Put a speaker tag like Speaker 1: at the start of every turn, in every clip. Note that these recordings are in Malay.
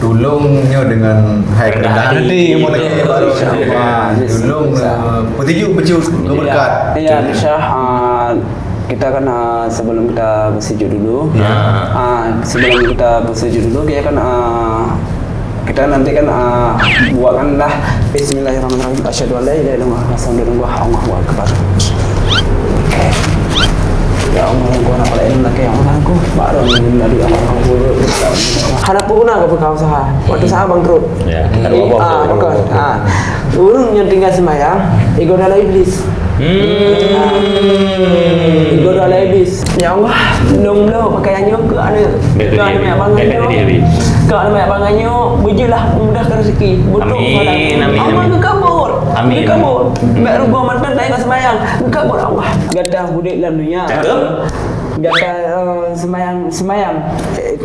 Speaker 1: Tulungnya dengan hai kerendahan hati mulai baru tulung petunjuk berkat.
Speaker 2: Ya, Syah, kita kan sebelum kita bersujud dulu. Sebelum kita bersujud dulu kita kan kita nanti kan buatkanlah Bismillahirrahmanirrahim. Asyhadu an la ilaha illallah wa asyhadu anna Allahu akbar. Ya Allah, gua nak lain lagi yang aku baru dari Allah harap pun nak buka usaha waktu saya bangkrut urung yang tinggal semayang ego dalam iblis ego dalam iblis ya Allah nung lo pakaiannya ke ada ke ada banyak bangannya bujilah memudahkan rezeki butuh amin kabur amin kabur mek rugo mantan naik semayang kabur Allah gadah budak dalam dunia gadah semayang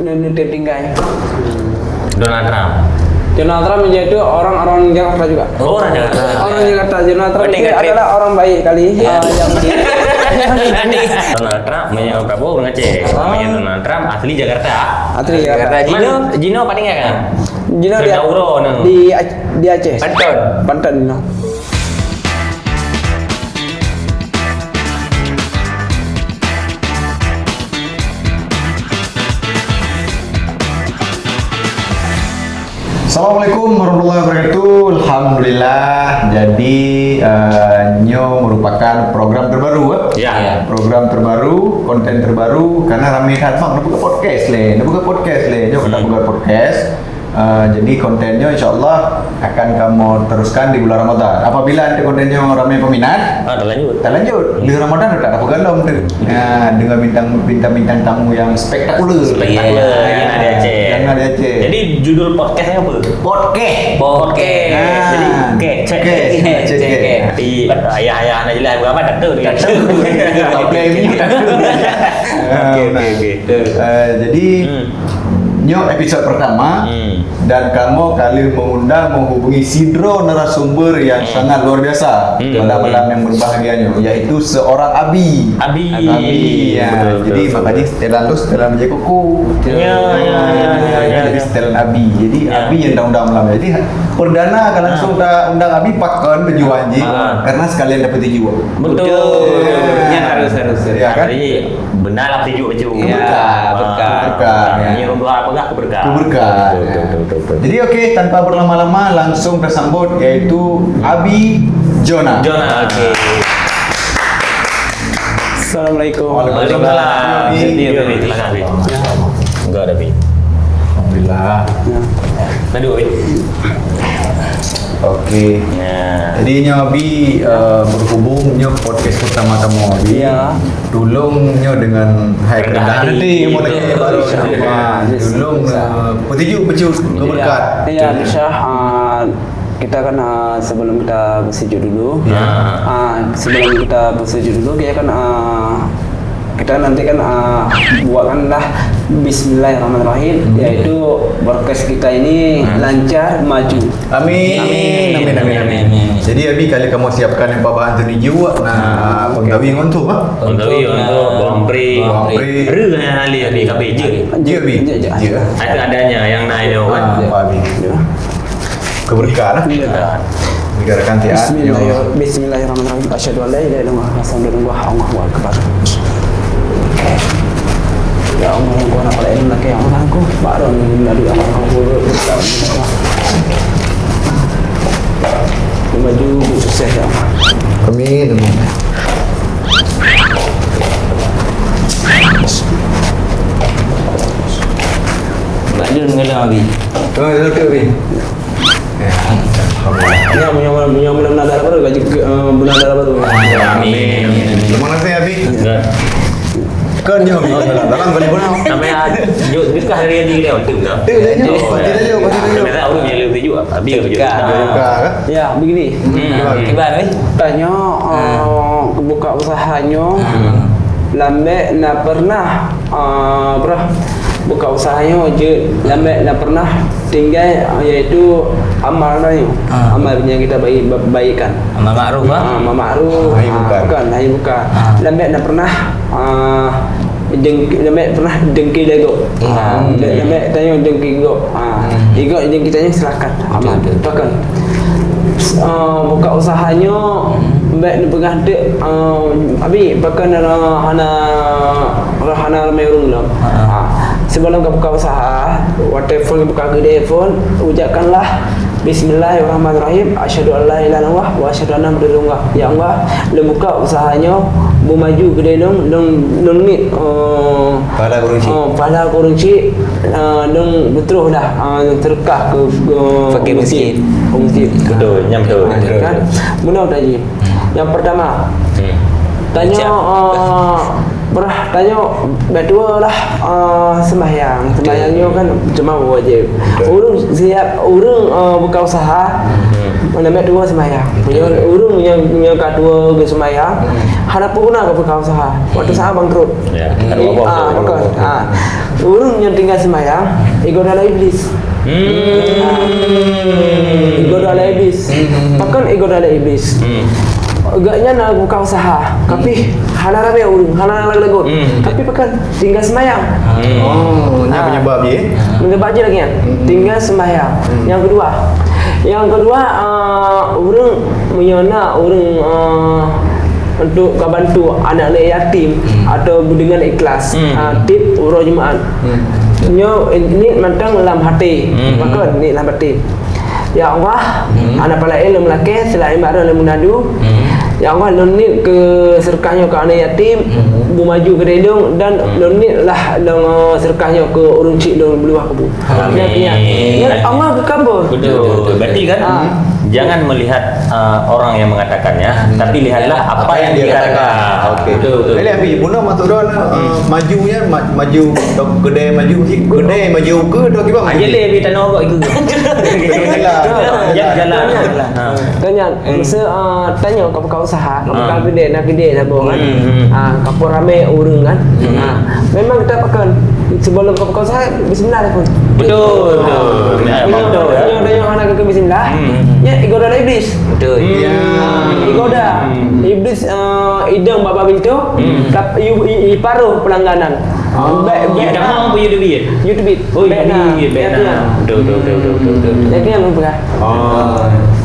Speaker 2: nanti tinggal
Speaker 3: Donald Trump
Speaker 2: menjadi orang Jakarta juga.
Speaker 3: Oh, orang Jakarta.
Speaker 2: Orang Jakarta. Donald Trump adalah orang baik kali.
Speaker 3: Donald Trump punya Prabowo orang Aceh. Donald Trump asli Jakarta.
Speaker 2: Asli Jakarta.
Speaker 3: Gino paling kan?
Speaker 2: Gino di Aceh. Banten.
Speaker 1: Assalamualaikum warahmatullahi wabarakatuh. Alhamdulillah. Jadi Nyo merupakan program terbaru,
Speaker 3: Ya.
Speaker 1: Program terbaru, konten terbaru karena ramai kan mak nak buka podcast le. Nyo kena buka podcast. Jadi kontennya insyaAllah akan kamu teruskan di bulan Ramadan. Apabila nanti kontennya ramai peminat, terlanjut. Di Ramadan tak ada pegalom tu. Dengan bintang-bintang tamu yang spektakuler.
Speaker 3: Yang ada Aceh. Jadi judul podcastnya apa? Podcast. Jadi ayah nak jelas apa tak tahu.
Speaker 1: Jadi Nyo episod pertama dan kamu kali menghubungi sidro narasumber yang sangat luar biasa malam-malam yang berbahagianya, yaitu seorang Abi. Ya. Jadi makanya setelan menjadi kuku. Jadi setelan Abi. Jadi Abi yang undang malam. Jadi perdana kalau langsung undang Abi pakon berjuang karena sekalian dapat jiwa.
Speaker 3: Betul.
Speaker 2: Harus.
Speaker 1: Ya kan?
Speaker 3: Jadi benarlah tujuh macam
Speaker 1: berkah.
Speaker 3: Ini rumah apa keberkah.
Speaker 1: Betul. Jadi okey, tanpa berlama-lama langsung tersambut yaitu Abi Jona.
Speaker 3: Okey.
Speaker 2: Assalamualaikum.
Speaker 3: Waalaikumsalam. Silakan Abi. Enggak ada Abi.
Speaker 1: Alhamdulillah.
Speaker 3: Aduh.
Speaker 1: Okey. Jadi Abi berhubungnya podcast pertama kamu Abi. Tulungnya dengan hai kerendahan hati mulai baru tulung petunjuk berkat.
Speaker 2: Ya, Syah, kita kan sebelum kita bersujud dulu. Sebelum kita bersujud dulu kita kan kita nanti kan buatkanlah Bismillahirrahmanirrahim, yaitu podcast kita ini lancar maju.
Speaker 1: Amin. Jadi Abi kali kamu siapkan yang bahan terdijiwa penggawi untuk
Speaker 3: Penggawi untuk bawang pri. Ali KP je
Speaker 1: Abi.
Speaker 3: Itu adanya yang naik tu kan.
Speaker 1: Abi. Keberkahan. Negara kantian.
Speaker 2: Bismillahirrahmanirrahim. Asyhadu an la ilaha illallah wa asyhadu anna Allahu akbar. Ya Allah, gua nak lain lagi yang aku baru dari Allah. Maju sukses ya.
Speaker 1: Amin.
Speaker 3: Lanjut dengan Abi.
Speaker 1: Abi.
Speaker 2: Ya, punya benar-benar darah baru, gaji benar darah baru.
Speaker 3: Amin.
Speaker 1: Terima kasih Abi. Kan Abi. Dalam kali pun.
Speaker 3: Namanya dekat hari ini dia waktu tu.
Speaker 1: Pasti dia.
Speaker 3: Kita orang yang lebih juga. Abi juga.
Speaker 2: Ya, begini.
Speaker 3: Kibar
Speaker 2: Tanya buka usahanya. Lambat nak pernah buka usahanya je lambat nak pernah tinggal iaitu amalnya. Amalnya kita baikkan.
Speaker 3: Amal ma'ruf
Speaker 2: Amal ma'ruf.
Speaker 1: Hai bukan.
Speaker 2: Lambat nak pernah Lemek pernah dengki lego. Lemek tanya dengki go. Igo dengki tanya silakan. Bahkan buka usahanya baik ni pengadek abi bahkan hana ramai urung lah. Sebelum kau buka usaha, whatever buka kedai pun ucapkanlah Bismillahirrahmanirrahim. Asyhadu an la ilaha illallah wa asyhadu anna muhammadar rasulullah. Ya Allah, lu buka usahanya maju kedai dong ni pada kurunci dong betul dah terkah ke
Speaker 4: fakir miskin.
Speaker 3: Betul, yang betul.
Speaker 2: Kan? Benar tadi. Yang pertama, tanya tanya berdua lah sembahyangnya kan cuma wajib. Urung siap buka usaha. Mana berdua sembahyang. Urung yang kedua ke sembahyang. Hana puna ke buka usaha. Waktu usaha bangkrut.
Speaker 3: Ya,
Speaker 2: urung yang tinggal sembahyang, ego dalam iblis. Ego dalam iblis. Bahkan ego dalam iblis. Agaknya nak buka usaha, tapi hana ramai urung, hana lagu. Tapi pekan tinggal sembahyang.
Speaker 1: Ini penyebab je.
Speaker 2: Penyebab je lagi kan. Tinggal sembahyang. Yang kedua urung menyana urung untuk bantu anak-anak yatim atau dengan ikhlas. Tip urus jemaat. Ini mentang dalam hati. Maka ni dalam hati. Ya Allah, anak pala ilmu lelaki selain barang ilmu nadu. Ya Allah, lonit ke serkahnya ke anak yatim, maju ke redong dan lonit lah dong serkahnya ke urung cik dong beluah kebu. Ya Allah ke kabur.
Speaker 3: Betul. Berarti kan jangan melihat orang yang mengatakannya, tapi lihatlah apa yang dia katakan.
Speaker 1: Okey.
Speaker 3: Betul.
Speaker 1: Jadi Abi, Buna maksud dia majunya maju kedai maju ke dok kibang.
Speaker 3: Aje le bi tanah kok itu. Jalan.
Speaker 2: Tanya, masa tanya kau buka usaha, kau buka kedai nak kedai lah kan. Kau ramai urang kan. Memang kita pakai sebelum kau buka usaha bismillah pun.
Speaker 3: Betul.
Speaker 2: Yang anak ke bismillah. Ya, igoda iblis.
Speaker 4: Betul.
Speaker 2: Igoda iblis idang bapa bintu paruh pelangganan.
Speaker 3: Baik dah mau punya duit.
Speaker 2: YouTube.
Speaker 3: Oh, duit. Betul.
Speaker 2: Jadi yang lupa.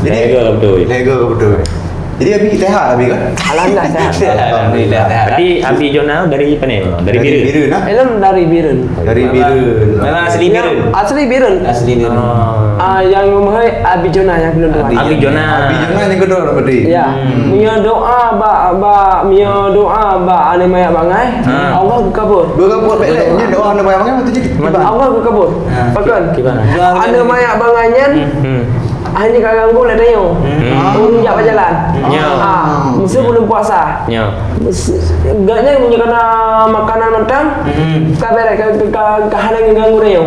Speaker 1: Jadi betul. Jadi Abi sehat Abi kan?
Speaker 2: Alhamdulillah sehat.
Speaker 4: Alhamdulillah.
Speaker 3: Berarti Abi Jonah dari mana? Dari Biren.
Speaker 1: Biren nah.
Speaker 2: Ilmu dari Biren.
Speaker 1: Dari Biren.
Speaker 3: Memang asli Biren.
Speaker 2: Asli Biren. Yang memahai Abi Jonah yang belum doa.
Speaker 3: Abi Jonah
Speaker 1: yang kedua berarti.
Speaker 2: Ya. Punya doa ba ane mayak bangai. Allah kabul.
Speaker 1: Berapa peleknya doa anda bayang betul je.
Speaker 2: Allah kabul. Pakan. Ane mayak bangainya. Hanya kagak ganggu lah tanya. Urung jak berjalan. Mesti belum puasa. Enggaknya punya kena makanan mentang. Kabere hana ganggu tanya.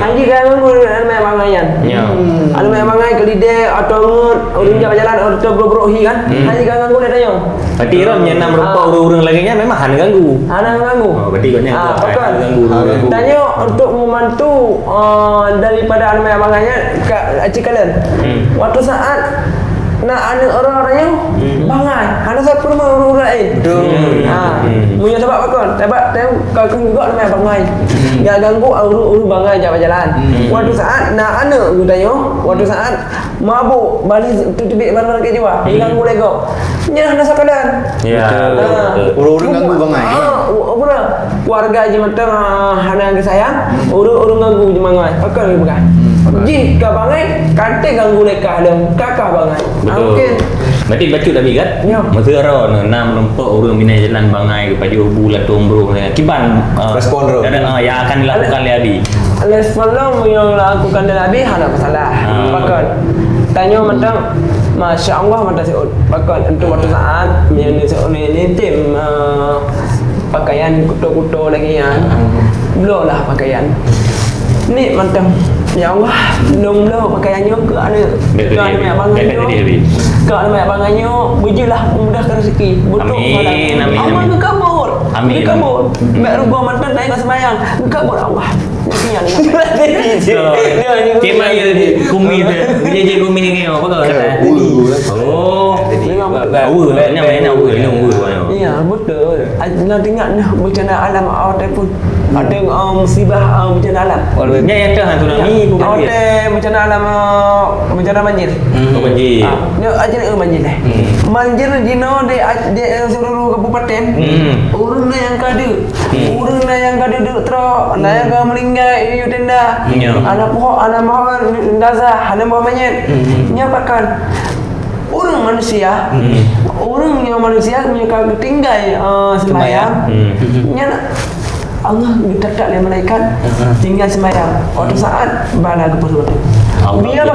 Speaker 2: Hanya ganggu mayak bangayan. Ada mayak bangai kelide atau ngut urung jak berjalan atau bro-brohi kan. Hanya ganggu lah tanya.
Speaker 3: Berarti Ram yang nak merupa urung lagi nya memang hana ganggu.
Speaker 2: Hana ganggu.
Speaker 3: Berarti katnya ganggu.
Speaker 2: Tanya untuk membantu daripada anak mayak bangainya cik kalian. Waktu saat nak anak orang-orang yang bangai, anak saya pun orang lain. Punya sebab apa kan? Sebab kau juga nama bangai. Enggak ganggu urus bangai jalan-jalan. Waktu saat nak anak aku tanya, waktu saat mabuk balik tibik barang-barang ke jiwa, ganggu lego. Nya anak sekalian.
Speaker 3: Ya.
Speaker 1: Urus ganggu bangai.
Speaker 2: Apa keluarga je macam anak sayang, urus ganggu je bangai. Pakai bukan. Jika bangai, kata ganggu leka dan kakak bangai.
Speaker 3: Betul. Berarti baca dah bigat.
Speaker 2: Ya.
Speaker 3: Masa orang nak menempuh orang minat jalan bangai kepada bulan tombro kiban
Speaker 1: respon ro.
Speaker 3: Yang akan dilakukan oleh Abi.
Speaker 2: Respon yang lakukan oleh Abi ada masalah. Pakai tanya macam Masya Allah mata seud. Pakai untuk waktu saat yang ni tim pakaian kuto-kuto lagi ya. Belum lah pakaian. Ni macam ya Allah, belum pakaiannya ke ada banyak bangannya. Ke ada banyak bangannya, bujilah mudahkan rezeki.
Speaker 3: Amin.
Speaker 2: Allah ke kabul.
Speaker 3: Amin.
Speaker 2: Kabul. Mak rugo mantan naik ke sembahyang. Kabul Allah. Dia
Speaker 3: Kema ya kumi tu. Dia kumi ni apa kau kata? Oh. Awal lah, nak main awal.
Speaker 2: Iya, betul. Nanti ingat bencana alam ataupun ada musibah bencana alam.
Speaker 3: Nya yang dah tsunami bukan dia.
Speaker 2: Ada bencana alam bencana banjir.
Speaker 3: Banjir.
Speaker 2: Dia aja banjir dah. Banjir di seluruh kabupaten. Urang yang kada. Urang yang kada duduk teruk, yang kada meninggal iu tenda. Anak pohon, anak mahal dazah, anak mahal banyak. Nya pakan orang manusia, orang yang manusia punya tinggal sembahyang. Nya Allah ditetap oleh malaikat tinggal sembahyang. Waktu saat bala ke perut. Biar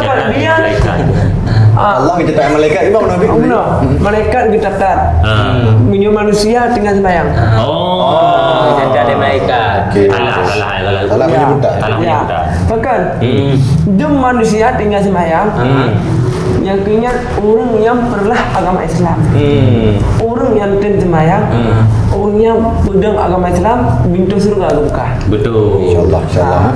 Speaker 1: Allah ditetap malaikat itu Nabi.
Speaker 2: Allah malaikat ditetap. Punya manusia tinggal sembahyang.
Speaker 3: Jadi ada malaikat.
Speaker 1: Salah menyebutkan.
Speaker 2: Bahkan jum manusia tinggal sembahyang. Yang ingat orang yang pernah agama Islam, orang yang sembahyang, orang yang pegang agama Islam, pintu surga buka.
Speaker 3: Betul.
Speaker 1: Insyaallah.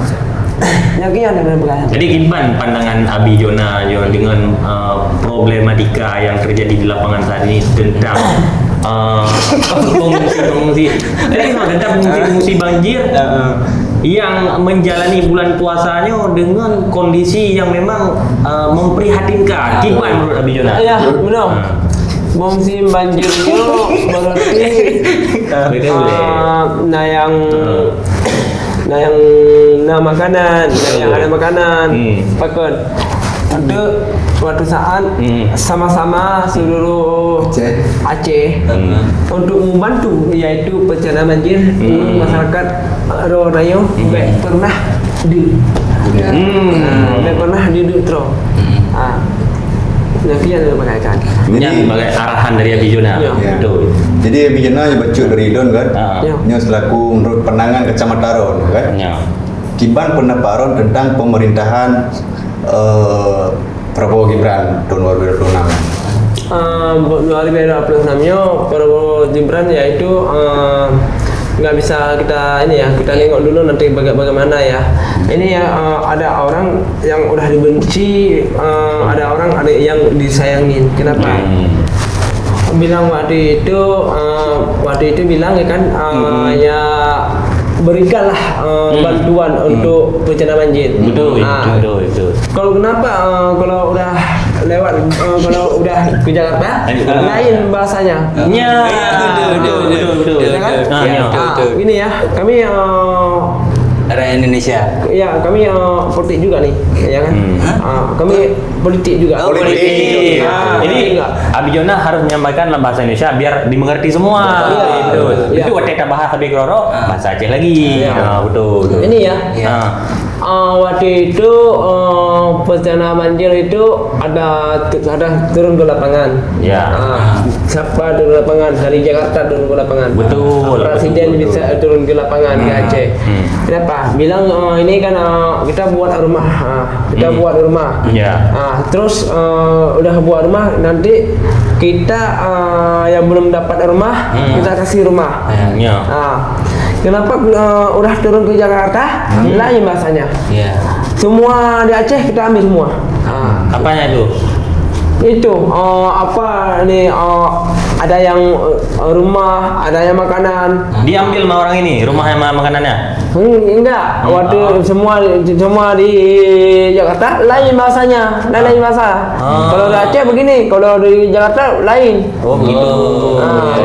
Speaker 2: Yang ingat dengan berkata.
Speaker 3: Jadi gimana pandangan Abi Jona dengan problematika yang terjadi di lapangan saat ini tentang pengungsi-pengungsi. Jadi tentang pengungsi banjir yang menjalani bulan puasanya dengan kondisi yang memang memprihatinkan. Gimana menurut Abi Jona?
Speaker 2: Ya, benar. Musim banjir itu berarti yang makanan, yang ada makanan. Pakon. Ada suatu saat sama-sama seluruh Aceh untuk membantu yaitu bencana banjir masyarakat Rayo baik pernah duduk terus. Nanti ada berkaitan.
Speaker 3: Ini sebagai arahan dari Abi Jona. Betul.
Speaker 1: Jadi Abi Jona baca dari Don kan. Nya selaku menurut penangan Kecamatan Ron kan. Kiban pendaparan tentang pemerintahan Prabowo Gibran tahun 2026.
Speaker 2: 2026-nya Prabowo Gibran yaitu nggak bisa kita tengok dulu nanti bagaimana ya. Ini ya ada orang yang udah dibenci, ada orang yang disayangin. Kenapa? Bilang waktu itu bilang ya kan ya berikanlah bantuan untuk bencana banjir. Betul. Kalau kenapa kalau udah lewat kalau udah ke Jakarta lain bahasanya. Betul. Ini ya kami
Speaker 4: rakyat Indonesia.
Speaker 2: Ya kami politik juga nih, ya kan? Kami politik juga.
Speaker 3: Jadi Abi Jona harus menyampaikan dalam bahasa Indonesia biar dimengerti semua. Itu waktu kita bahas habis Roro bahasa Aceh lagi. Betul.
Speaker 2: Ini ya. Waktu itu bencana banjir itu ada turun ke lapangan. Siapa turun ke lapangan? Dari Jakarta turun ke lapangan.
Speaker 3: Betul.
Speaker 2: Presiden bisa turun ke lapangan di Aceh. Kenapa? Bilang ini kan kita buat rumah. Buat rumah. Terus udah buat rumah nanti kita yang belum dapat rumah kita kasih rumah. Kenapa udah turun ke Jakarta? Lain bahasanya. Semua di Aceh kita ambil semua.
Speaker 3: Apanya itu?
Speaker 2: Itu apa nih ada yang rumah, ada yang makanan.
Speaker 3: Diambil sama orang ini rumah sama makanannya?
Speaker 2: Enggak. Waktu semua di Jakarta lain bahasanya, lain bahasa. Kalau di Aceh begini, kalau di Jakarta lain.
Speaker 3: Oh begitu.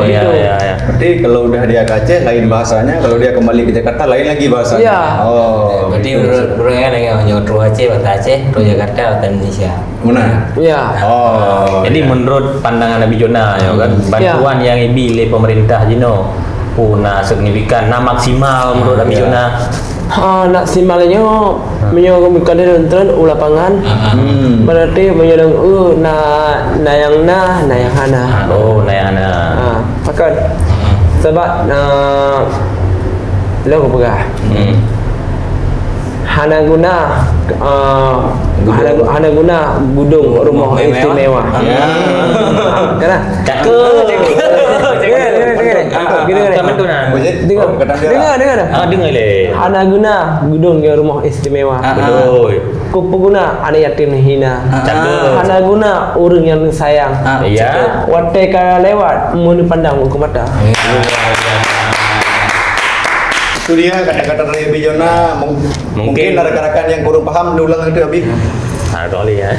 Speaker 2: Gitu.
Speaker 3: Ya.
Speaker 1: Berarti kalau udah dia ke Aceh lain bahasanya, kalau dia kembali ke Jakarta lain lagi bahasanya.
Speaker 2: Iya.
Speaker 4: Berarti menurut kan yang ru Aceh, bahasa Aceh, ru Jakarta, bahasa Indonesia.
Speaker 1: Mana?
Speaker 2: Iya.
Speaker 3: Jadi menurut pandangan Abi Jona ya kan, bantuan yang dibeli pemerintah Jino puna signifikan, maksimal menurut Abi Jona.
Speaker 2: Nak simalnya menyokong kader dan lapangan. Berarti menyolong yang hana.
Speaker 3: Oh, nayana.
Speaker 2: Pakat. Sebab lo berah. Hana guna budung rumah istimewa. Karena Gini kan.
Speaker 3: Kamen tu nah.
Speaker 2: Dengar. Dengar.
Speaker 3: Dengar le.
Speaker 2: Anak guna gudung ke rumah istimewa.
Speaker 3: Betul.
Speaker 2: Kupu guna anak yatim hina.
Speaker 3: Cakep.
Speaker 2: Anak guna orang yang sayang.
Speaker 3: Iya.
Speaker 2: Wateka lewat muni pandang ke mata.
Speaker 1: Itu dia kata-kata dari Abi Jona. Mungkin ada rekan-rekan yang kurang paham diulang itu Abi.
Speaker 3: Boleh ya.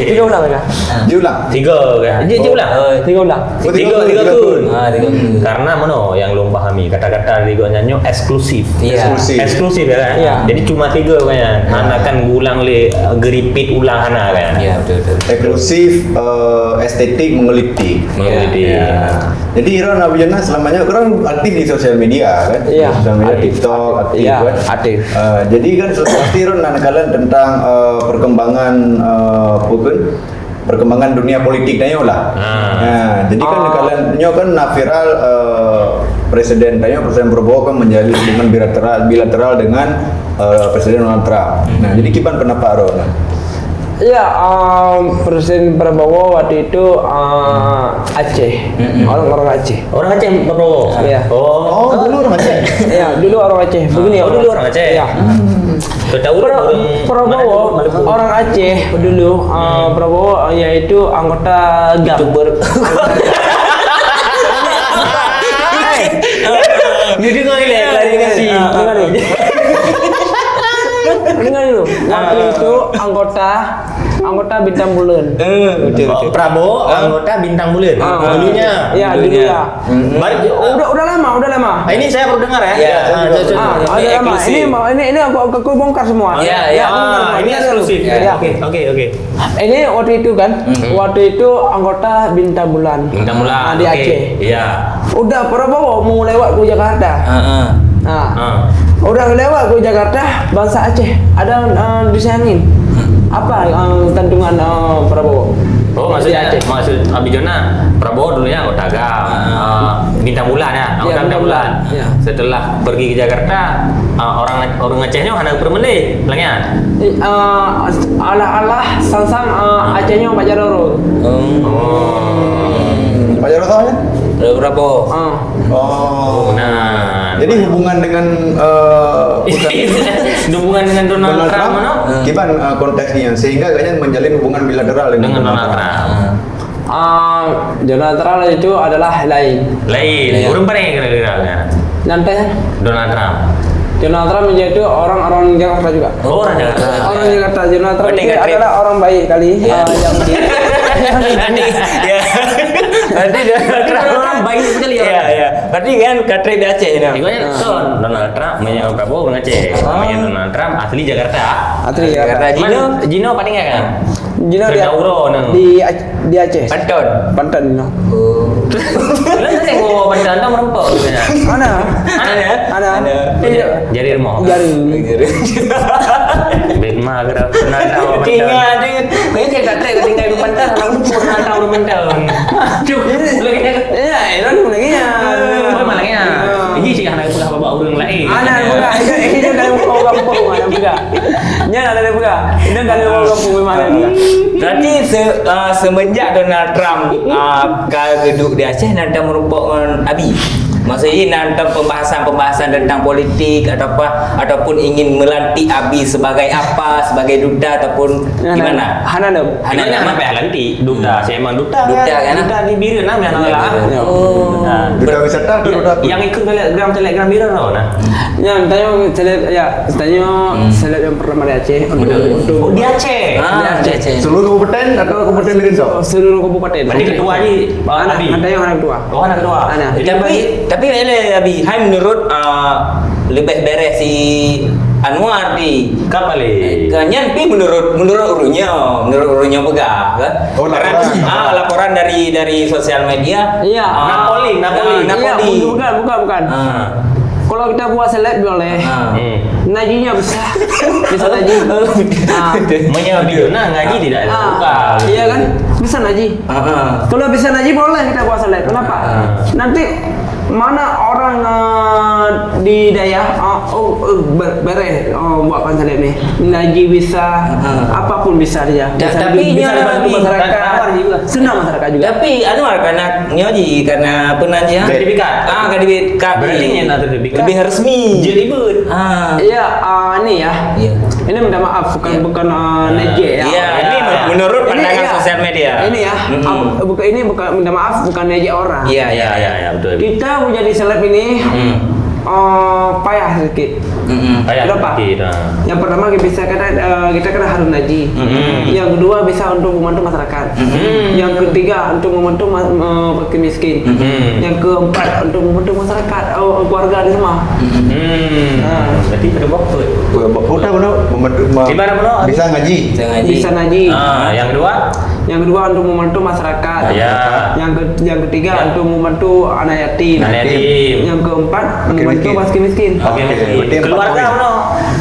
Speaker 2: Tiga ulang kan?
Speaker 1: Diulang.
Speaker 3: Tiga kan? Dia ulang.
Speaker 2: Tiga ulang.
Speaker 3: Tiga kun.
Speaker 4: Tiga kun.
Speaker 3: Karena mana yang belum pahami kata-kata tiga nyanyo eksklusif.
Speaker 4: Iya.
Speaker 3: Eksklusif ya kan?
Speaker 2: Iya.
Speaker 3: Jadi cuma tiga kan. Anak kan ulang le geripit ulang anak kan.
Speaker 4: Iya, betul.
Speaker 1: Eksklusif, estetik, mengeliti.
Speaker 3: Mengeliti.
Speaker 1: Ya. Jadi Iron Abi Jona selamanya orang aktif di sosial media kan?
Speaker 2: Iya.
Speaker 1: Sosial media TikTok aktif
Speaker 2: Iya,
Speaker 1: kan?
Speaker 2: aktif.
Speaker 1: Jadi kan pasti Iron anak kalian tentang perkembangan perkembangan dunia politik nanya lah. Jadi kan kalian nyo kan viral presiden Prabowo kan menjalin hubungan bilateral dengan Presiden Donald Trump. Nah, jadi kipan pendapat Ron?
Speaker 2: Iya, Presiden Prabowo waktu itu Aceh, orang Aceh.
Speaker 3: Orang Aceh Prabowo.
Speaker 2: Iya.
Speaker 3: Oh,
Speaker 1: dulu orang Aceh.
Speaker 2: Iya, dulu orang Aceh. Begini
Speaker 3: dulu orang Aceh.
Speaker 2: Iya.
Speaker 3: Tahu
Speaker 2: Prabowo orang Aceh dulu. Prabowo yaitu anggota GAM.
Speaker 3: Jadi ngomongin klarifikasi.
Speaker 2: Dengar dulu. Waktu itu anggota Bintang Bulan.
Speaker 3: Prabowo anggota Bintang Bulan. Dulunya.
Speaker 2: Iya, dulu ya. Udah lama.
Speaker 3: Ini saya baru dengar ya.
Speaker 4: Iya.
Speaker 2: Udah lama. Ini aku bongkar semua.
Speaker 4: Iya.
Speaker 3: Ini eksklusif.
Speaker 2: Iya.
Speaker 3: Oke.
Speaker 2: Ini waktu itu kan, waktu itu anggota Bintang Bulan.
Speaker 3: Bintang Bulan
Speaker 2: di Aceh.
Speaker 3: Iya.
Speaker 2: Udah Prabowo mau lewat ke Jakarta. Udah lewat ke Jakarta, bangsa Aceh ada disayangin. Apa kandungan Prabowo?
Speaker 3: Oh, maksud Abi Jona, Prabowo dulunya anggota GAM, Bintang Bulan ya, anggota Bintang Bulan.
Speaker 2: Iya.
Speaker 3: Setelah pergi ke Jakarta, orang Acehnya hanya bermelih, langnya.
Speaker 2: Alah sang Acehnya Pak Jarod.
Speaker 1: Pak Jarod tahu ya?
Speaker 4: Prabowo.
Speaker 3: Nah.
Speaker 1: Jadi hubungan dengan
Speaker 3: hubungan dengan Donald Trump, mana?
Speaker 1: gimana konteksnya sehingga kayaknya menjalin hubungan bilateral dengan
Speaker 3: Donald Trump.
Speaker 2: Donald Trump itu adalah lain.
Speaker 3: Urung paling kira-kira.
Speaker 2: Nanti
Speaker 3: Donald Trump.
Speaker 2: Donald Trump itu orang Jakarta juga.
Speaker 3: Oh, orang Jakarta.
Speaker 2: Orang Jakarta. Donald Trump
Speaker 4: Berarti
Speaker 2: itu
Speaker 4: nggak
Speaker 2: adalah orang baik kali. Yang
Speaker 3: Berarti Donald Trump baik sekali ya.
Speaker 4: Iya. Berarti kan Katri di Aceh ini.
Speaker 3: Ikutnya Donald Trump punya Prabowo orang Aceh. Namanya Donald Trump asli Jakarta.
Speaker 2: Asli Jakarta.
Speaker 3: Jino paling enggak kan?
Speaker 2: Jino di Aceh. Pantan Jino.
Speaker 3: Lu tadi gua Pantan merempok gitu ya.
Speaker 2: Ada.
Speaker 3: Jari remok.
Speaker 2: Jari.
Speaker 3: Betma gerak penanda wa Pantan.
Speaker 4: Tinggal dia.
Speaker 3: Kayaknya saya tak trek tinggal di Pantan, orang pun penanda orang Pantan. Cuk, lagi
Speaker 2: Iya, itu lagi ya.
Speaker 3: malangnya. Ini sih anak pula bapak orang lain.
Speaker 2: Anak buka, ini dia dari mau kampung, anak buka. Nya ada buka. Ini dari mau kampung memang buka.
Speaker 4: Berarti semenjak Donald Trump ke gedung di Aceh nanti merupakan Abi. Maksudnya nanti pembahasan tentang politik ataupun ingin melantik Abi sebagai apa, sebagai duta ataupun gimana?
Speaker 2: Hana
Speaker 3: Hanya apa ya nanti duta, saya emang duta
Speaker 4: kan?
Speaker 3: Duta di biru namanya lah.
Speaker 1: duta wisata duta
Speaker 3: Yang ikut telegram biru loh nah.
Speaker 2: Yang tanya yang pertama di Aceh
Speaker 3: Oh di Aceh.
Speaker 2: Di Aceh.
Speaker 1: seluruh kabupaten atau kabupaten Mirinso?
Speaker 2: Seluruh kabupaten.
Speaker 3: Berarti ketua di Abi.
Speaker 2: Ada yang anak tua.
Speaker 3: Oh anak kedua.
Speaker 2: Anak.
Speaker 4: Tapi Abi, hai menurut lebih beres si Anwar di
Speaker 3: Kapan le?
Speaker 4: Kanyan pi menurut urutnya begah kan?
Speaker 1: Oh,
Speaker 4: laporan dari sosial media.
Speaker 2: Iya.
Speaker 3: Napoli.
Speaker 2: Iya, bukan. Kalau kita buat seleb boleh. Najinya bisa naji.
Speaker 3: Menyabidona ngaji tidak bukan.
Speaker 2: Iya kan? Bisa naji. Kalau bisa naji boleh kita buat seleb. Kenapa? Nanti mana orang di daerah buat konsep ni ngaji bisa apapun bisa dia.
Speaker 4: Tapi
Speaker 2: bisa dibantu masyarakat
Speaker 3: juga.
Speaker 2: Senang masyarakat juga.
Speaker 4: Tapi Anwar karena nyoji karena penanjian
Speaker 3: Sertifikat.
Speaker 4: sertifikat
Speaker 3: Berarti ni nak sertifikat.
Speaker 4: lebih resmi.
Speaker 3: Je ribet.
Speaker 2: Ya, ni ya.
Speaker 4: Iya.
Speaker 2: Ini minta maaf bukan neje ya.
Speaker 4: Iya, ini menurut
Speaker 2: Ini
Speaker 4: pandangan
Speaker 2: ya.
Speaker 4: sosial media.
Speaker 2: Ini ya. Ini bukan minta maaf bukan neje orang.
Speaker 4: Iya, iya, iya.
Speaker 3: Ya, betul.
Speaker 2: Kita mau jadi seleb ini payah sedikit.
Speaker 3: Ayah
Speaker 2: Kenapa?
Speaker 3: sedikit.
Speaker 2: Yang pertama kita kena harun haji. Yang kedua bisa untuk membantu masyarakat. Yang ketiga untuk membantu fakir miskin. Yang keempat untuk membantu masyarakat keluarga di rumah.
Speaker 3: Berarti pada waktu.
Speaker 1: Udah benar
Speaker 3: Gimana, Bro?
Speaker 1: bisa ngaji.
Speaker 2: Bisa ngaji.
Speaker 3: Yang kedua?
Speaker 2: Yang kedua untuk membantu masyarakat.
Speaker 3: Ya.
Speaker 2: Yang ketiga untuk membantu anak yatim.
Speaker 3: Anak yatim.
Speaker 2: Yang keempat
Speaker 1: Fakir
Speaker 2: membantu
Speaker 1: miskin.
Speaker 2: fakir miskin.
Speaker 3: Oke,
Speaker 1: berarti empat
Speaker 3: keluarga
Speaker 1: poin.
Speaker 3: Bro.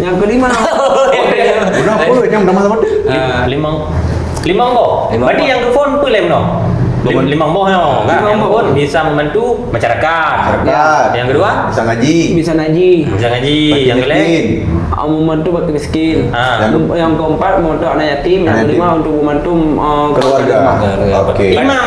Speaker 2: Yang kelima
Speaker 1: Udah apa yang nama sama tu?
Speaker 3: Limang boh. Berarti yang telepon tu lem no. Limang boh no. Kan?
Speaker 2: Limang
Speaker 3: Yang
Speaker 2: boh.
Speaker 3: pun bisa membantu masyarakat.
Speaker 1: Masyarakat.
Speaker 3: Yang kedua?
Speaker 1: Bisa ngaji.
Speaker 2: bisa ngaji.
Speaker 3: Bisa ngaji.
Speaker 1: Fakir
Speaker 3: Yang kelima?
Speaker 1: miskin.
Speaker 2: Membantu fakir miskin. Yang keempat membantu anak yatim. Yang
Speaker 1: Anak
Speaker 2: kelima
Speaker 1: yatim.
Speaker 2: untuk membantu
Speaker 1: Keluarga. Oke.
Speaker 3: Imam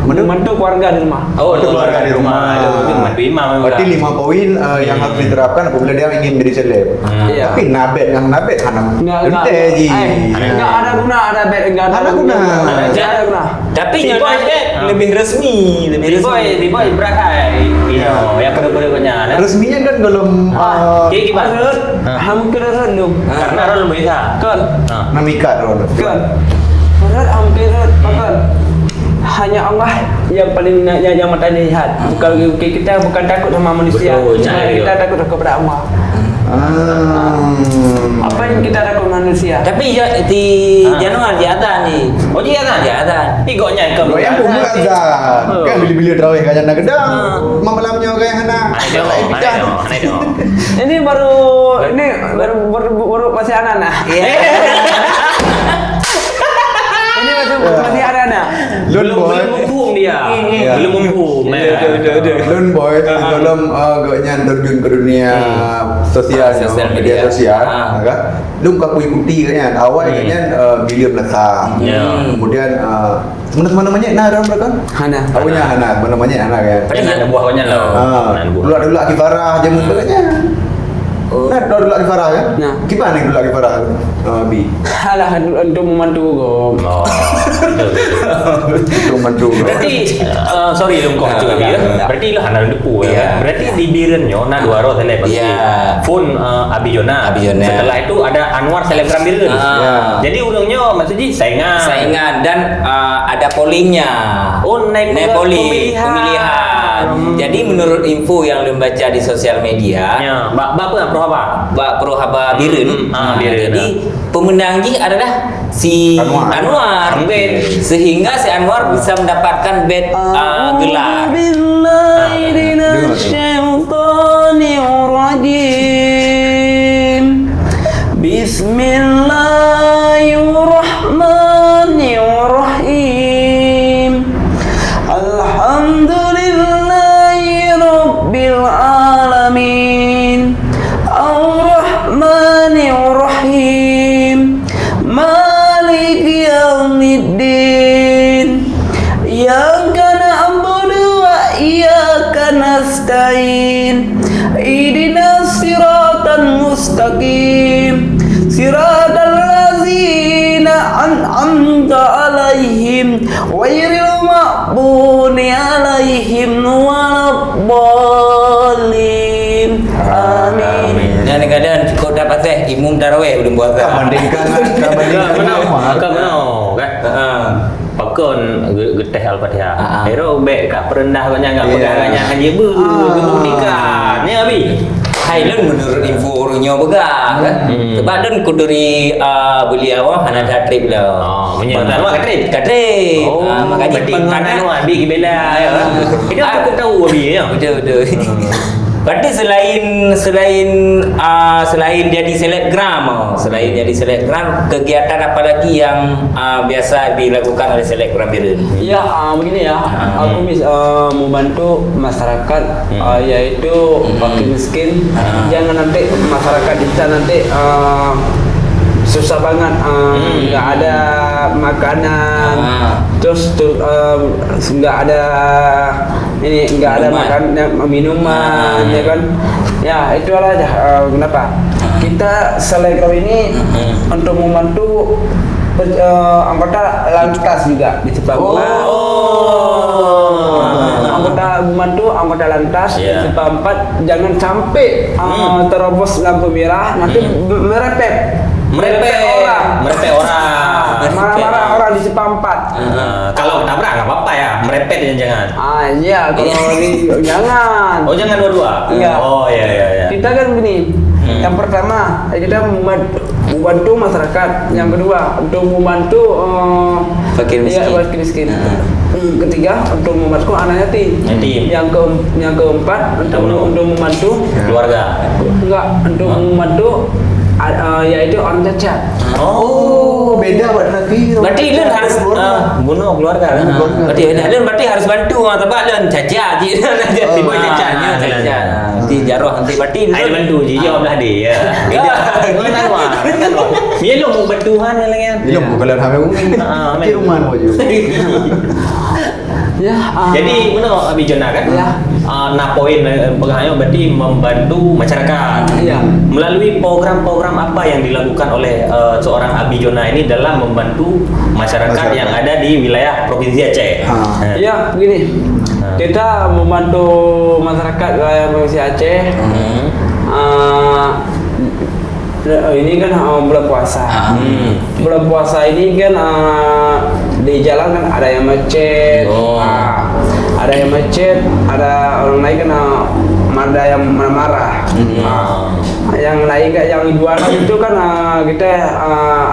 Speaker 2: membantu keluarga di rumah.
Speaker 3: Oh,
Speaker 1: Membantu keluarga di rumah.
Speaker 3: Membantu imam.
Speaker 1: Berarti 5 poin yang harus diterapkan apabila dia ingin menjadi seleb.
Speaker 2: Iya.
Speaker 1: Tapi nabet hanam.
Speaker 2: Enggak
Speaker 1: Ji.
Speaker 2: ada guna, ada bed, enggak
Speaker 1: Ada guna.
Speaker 2: Enggak ada guna.
Speaker 4: Tapi
Speaker 3: Si
Speaker 4: nyonya
Speaker 3: boy,
Speaker 4: lebih resmi, lebih
Speaker 3: Di boy,
Speaker 4: resmi.
Speaker 3: di boy berat hai. Yang pada punya.
Speaker 1: Resminya kan dalam
Speaker 3: Okey, gimana?
Speaker 2: Hampir rendum.
Speaker 3: Karena orang lebih bisa.
Speaker 2: Kan?
Speaker 1: namikat orang.
Speaker 2: Kan? Berat hampir kan? Hanya Allah yang paling yang mata lihat. Bukan kita bukan takut sama manusia.
Speaker 3: Betul,
Speaker 2: Cuma
Speaker 3: cahaya.
Speaker 2: kita takut kepada Allah. Apa yang kita takut manusia?
Speaker 4: Tapi di Januari di atas ni.
Speaker 3: Oh, dia kan?
Speaker 4: Di atas.
Speaker 3: Igoknya ke.
Speaker 1: Kau yang pun buat dah. Kan bila-bila terawih kat jana gedang. Malamnya orang yang hana.
Speaker 3: Aneh dong.
Speaker 2: Ini baru masih anak-anak. Ini masih anak-anak.
Speaker 1: Lun boy.
Speaker 3: Belum mumpung dia. Belum mumpung.
Speaker 1: Lun boy dalam agaknya terjun ke dunia sosial,
Speaker 4: Sosial
Speaker 1: media
Speaker 4: media.
Speaker 1: sosial, kan? Lun kau ikuti kan? Awal kan gilir belakang. Kemudian mana namanya? Nah, orang mereka?
Speaker 2: Hana.
Speaker 1: Awalnya Hana, namanya Hana kan?
Speaker 3: Padahal ada buahnya loh. Ada buah.
Speaker 1: Dulu lagi Farah jamu sebagainya. Nah, dulu lagi Farah kan?
Speaker 2: Nah.
Speaker 1: Gimana dulu lagi Farah? Bi.
Speaker 2: Alah untuk membantu kok.
Speaker 3: Oh.
Speaker 1: Cuma juga.
Speaker 3: Berarti sorry lu kau juga ya. Berarti lu hana depu
Speaker 4: Iya.
Speaker 3: ya. Berarti di birennya na dua roh seleb.
Speaker 4: Iya.
Speaker 3: Phone Abijona.
Speaker 4: Abijona.
Speaker 3: Setelah itu ada Anwar selebgram biren.
Speaker 1: Iya.
Speaker 3: Jadi urangnya maksudnya
Speaker 4: Saingan dan ada pollingnya.
Speaker 3: Oh, naik
Speaker 4: polling pemilihan. Jadi menurut info yang lu baca di sosial media,
Speaker 3: Ya, apa pro apa?
Speaker 4: Mbak Prohaba Biren.
Speaker 3: Biren,
Speaker 4: Jadi pemenang ini adalah si
Speaker 1: Anwar.
Speaker 4: Anwar. Sehingga si Anwar bisa mendapatkan bed gelar.
Speaker 2: Bismillahirrahmanirrahim. Alhamdulillahirabbil alamin. Ar-Rahmanir-Rahim. Maliki yaumiddin. Iyyaka na'budu wa iyyaka nasta'in. Ihdinas siratal mustaqim. Siratal ladzina an'amta 'alaihim ghairil maghdubi 'alaihim waladdallin. Amin.
Speaker 4: Dan kadang kau dapat imum tarawih belum buat.
Speaker 1: Bandingkan rumah.
Speaker 3: Kan Pakon geteh Al-Fatihah. Hero bek kat perendah banyak enggak pegangannya hanya kemunikan. Ya abi.
Speaker 4: Hailun menurut info orangnya pegang kan. Sebab dan kuduri beliau hana trip lah.
Speaker 3: Oh, menyertai awak trip.
Speaker 4: Trip. Makanya
Speaker 3: penganan awak bi bela ya. Itu aku tahu abi ya.
Speaker 4: Betul. Berarti selain jadi selebgram, kegiatan apa lagi yang biasa dilakukan oleh selebgram Biren?
Speaker 2: Ya, begini ya, aku membantu masyarakat, yaitu fakir miskin. Jangan nanti masyarakat kita nanti susah banget, nggak ada makanan, terus nggak ada minuman, ya kan? Ya itulah aja. Kenapa? Kita selebgram ini untuk membantu anggota lantas juga di Cipampat. Anggota lantas di Cipampat jangan sampai terobos lampu merah, nanti merepet orang. Marah-marah orang di Cipampat.
Speaker 3: Kalau ketabrak nggak apa-apa ya, merepet jangan.
Speaker 2: Iya, kalau jangan.
Speaker 3: Oh, jangan dua-dua.
Speaker 2: Iya.
Speaker 3: Oh, iya.
Speaker 2: Kita kan begini. Yang pertama, kita membantu masyarakat. Yang kedua, untuk membantu
Speaker 4: fakir miskin.
Speaker 2: Ketiga, untuk membantu anak yatim. Yang keempat, untuk membantu
Speaker 3: Keluarga.
Speaker 2: untuk membantu yaitu orang cacat.
Speaker 1: Oh, beda berarti.
Speaker 4: Berarti Len harus bunuh keluarga kan? Berarti harus bantu tapi Len cacat je. Jadi buat cacatnya cacat. Nanti jaroh nanti berarti
Speaker 3: Ai bantu je jawab lah dia. Kan wah. Dia lu mau bantuan lah
Speaker 1: Belum bukan hamil di rumah aja.
Speaker 2: Ya.
Speaker 3: Jadi mana Abi Jona kan?
Speaker 2: Ya.
Speaker 3: Nah poin pegawainya berarti membantu masyarakat.
Speaker 2: Iya.
Speaker 3: Melalui program-program apa yang dilakukan oleh seorang Abi Jona ini dalam membantu masyarakat yang ada di wilayah Provinsi Aceh.
Speaker 2: Ya, begini. Kita membantu masyarakat wilayah Provinsi Aceh. Ini kan bulan puasa. Bulan puasa ini kan di jalan kan ada yang macet, ada yang macet, ada orang lain kan ada yang marah-marah. Yang lain kan yang jualan itu kan kita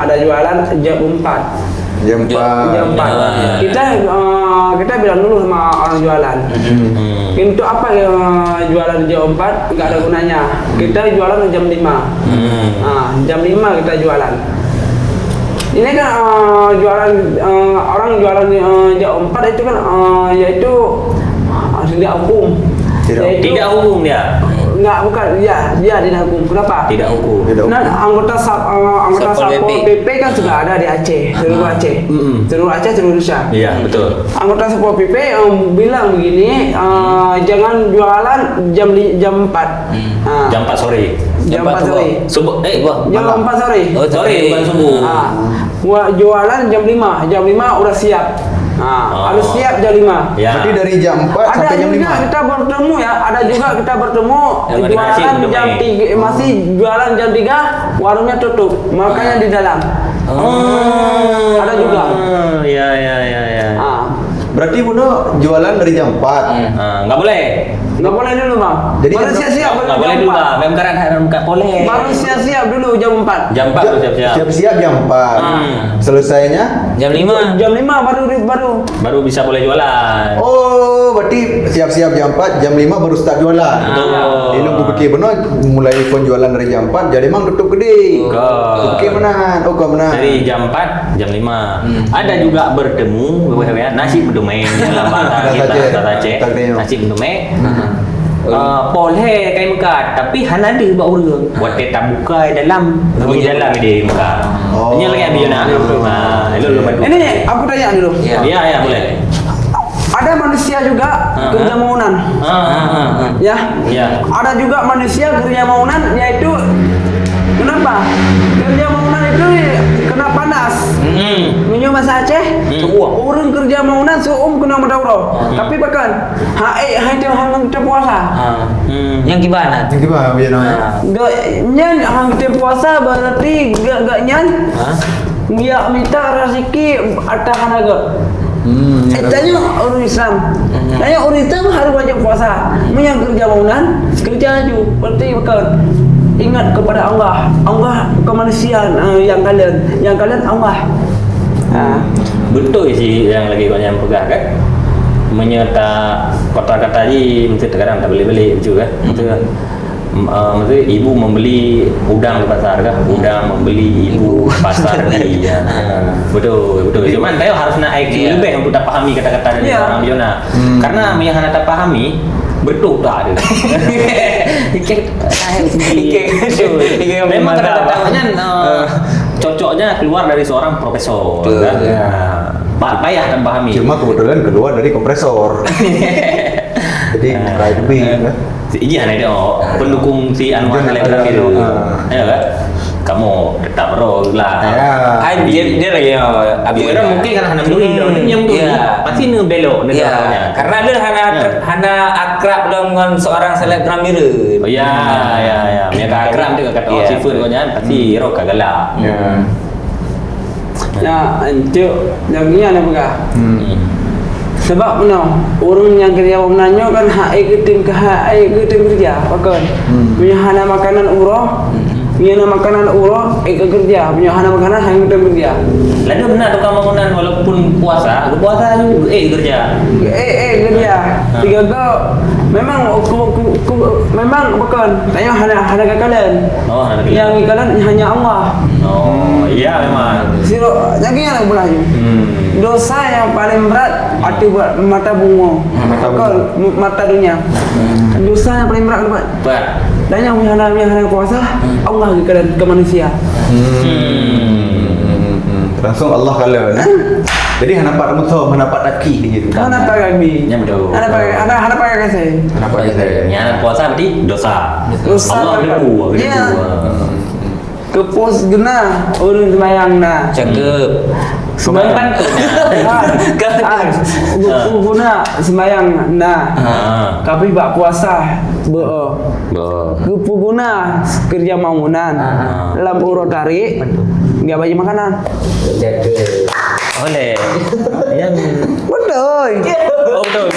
Speaker 2: ada jualan jam 4.
Speaker 1: Jam 4.
Speaker 2: Kita bilang dulu sama orang jualan. Untuk apa jualan jam 4 nggak ada gunanya. Kita jualan jam 5. Jam 5 kita jualan. Ini kan orang jualan jam 4 itu kan yaitu tidak hukum.
Speaker 3: Tidak hukum dia.
Speaker 2: Bukan, dia tidak hukum. Kenapa?
Speaker 3: Tidak hukum.
Speaker 2: Nah, anggota Satpol PP kan sudah ada di Aceh, seluruh Aceh, seluruh Indonesia.
Speaker 3: Iya, betul.
Speaker 2: Anggota Satpol PP bilang begini, jangan jualan jam 4.
Speaker 3: Jam 4 sore.
Speaker 2: Jam 4 sore.
Speaker 3: Subuh,
Speaker 2: Jam 4 sore.
Speaker 3: Oh, sore bukan subuh.
Speaker 2: Jualan jam 5. Jam 5 udah siap. Harus siap jam 5.
Speaker 3: Ya.
Speaker 1: Berarti dari jam 4 sampai jam 5.
Speaker 2: Ada juga kita bertemu ya, jualan jam 3, masih jualan jam 3, warungnya tutup, makanya di dalam. Ada juga.
Speaker 3: Ya.
Speaker 1: Berarti Buno jualan dari jam 4.
Speaker 3: Nggak boleh.
Speaker 2: Nggak boleh dulu bang.
Speaker 1: Jadi
Speaker 2: baru siap-siap
Speaker 3: Nggak boleh dulu lah. Memang karena nggak boleh.
Speaker 2: Baru siap-siap dulu jam 4.
Speaker 3: Jam 4 siap-siap.
Speaker 1: Siap-siap jam 4. Selesainya
Speaker 4: jam 5.
Speaker 2: Jam 5
Speaker 3: Baru bisa boleh jualan.
Speaker 1: Oh, berarti siap-siap jam 4, jam 5 baru start jualan.
Speaker 3: Betul.
Speaker 1: Ini aku pikir benar mulai pun jualan dari jam 4, jadi emang tutup gede. Oke menahan. Oh, kau menahan.
Speaker 3: Dari jam 4, jam 5. Ada juga bertemu nasi berdomai dalam bahasa kita Aceh. Nasi berdomai. Boleh kain mekat, tapi han ada buat orang. Buat tetap buka dalam, bunyi dalam dia muka. Ini lagi Abi Jona. Lu bantu.
Speaker 2: Ini aku tanya dulu.
Speaker 3: Ya, boleh.
Speaker 2: Ada manusia juga kerja maunan. Ya. Ada juga manusia kerja maunan, yaitu kenapa? Kerja maunan itu kena panas. Minum bahasa Aceh. Orang kerja maunan kena madauro. Tapi bahkan itu hang kita puasa.
Speaker 4: Yang gimana?
Speaker 1: Yang gimana biar
Speaker 2: Gak nyan hang kita puasa berarti gak nyan. Dia minta rezeki atas hanaga. Tanya orang Islam. Tanya orang Islam harus wajib puasa. Yang kerja maunan kerja aja. Berarti bukan. Ingat kepada Allah kemanusiaan yang kalian Allah.
Speaker 3: Betul sih yang lagi banyak pegang kan. menyerta kata-kata tadi mesti terkadang tak beli-beli juga. Maksudnya ibu membeli udang di pasar kah? Udang membeli ibu pasar di betul. Cuman tayo harus nak IQ lebih untuk tak pahami kata-kata dari orang Biona. Karena yang hanya tak pahami betul tak ada. Memang kata-katanya cocoknya keluar dari seorang profesor kan. Payah dan pahami.
Speaker 1: Cuma kebetulan keluar dari kompresor. Jadi kayak lebih.
Speaker 3: Iya nih pendukung si Anwar Selebgram itu. Ya kan? Kamu tetap roll lah.
Speaker 4: Dia lagi
Speaker 3: Abi orang mungkin kan hanya beli yang tu. Pasti nu belok negaranya.
Speaker 4: Karena dia hanya akrab dengan seorang selebgram itu.
Speaker 3: Oh ya. Mereka akrab juga kata orang sifat kau jangan pasti rock kagala.
Speaker 2: Ya, itu yang ni ada pegah. Sebab mana orang yang kerja menanya kan hak ketim kerja pakai punya hana makanan urah punya makanan urah kerja punya hana makanan hang ketim kerja
Speaker 3: lalu benar tu kamu makanan walaupun puasa juga kerja
Speaker 2: kerja tiga go memang memang bukan tanya hana kekalian yang kekalian hanya Allah
Speaker 3: iya memang
Speaker 2: siro nyaknya nak belaju dosa yang paling berat hati buat mata bungo mata dunia dosa yang paling berat
Speaker 3: berat
Speaker 2: dan yang hana puasa Allah ke manusia
Speaker 1: langsung Allah kala jadi hanapak kamu tahu hanapak taki gitu
Speaker 2: hanapak kami
Speaker 3: ya betul
Speaker 2: hanapak kasih
Speaker 1: hanapak saya
Speaker 3: yang puasa berarti dosa Allah debu
Speaker 2: kepos gena orang sembahyang nah
Speaker 4: Cakep.
Speaker 3: sembahyang pantun
Speaker 2: guna sembahyang nah tapi bak puasa kupu guna kerja bangunan lampu rotari enggak bagi makanan
Speaker 3: oleh yang
Speaker 2: betul
Speaker 3: betul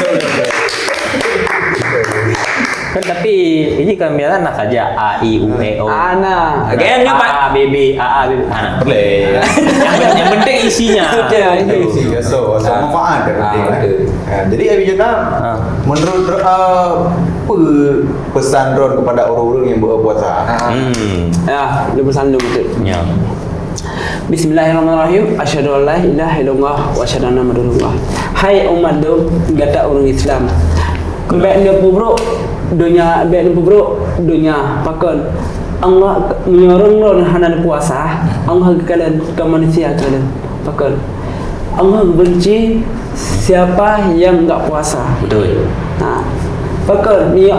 Speaker 3: kan tapi ini kan biasa nak saja A I U E O
Speaker 2: ana
Speaker 4: Again ni Pak.
Speaker 3: A B B A A B anak
Speaker 1: boleh
Speaker 3: yang penting isinya
Speaker 1: isi so manfaat penting jadi Abi Jona menurut apa pesan Ron kepada orang-orang yang berpuasa
Speaker 2: ya dia bersandung betul
Speaker 3: ya
Speaker 2: Bismillahirrahmanirrahim. Asyhadu an la ilaha illallah wa asyhadu anna Muhammadar rasulullah. Hai umat do gata orang Islam. Kembali dia pubruk dunia pakon Allah menyorong lo hanan puasa Allah kalian ke manusia kalian pakon Allah benci siapa yang enggak puasa
Speaker 3: betul
Speaker 2: pakon ni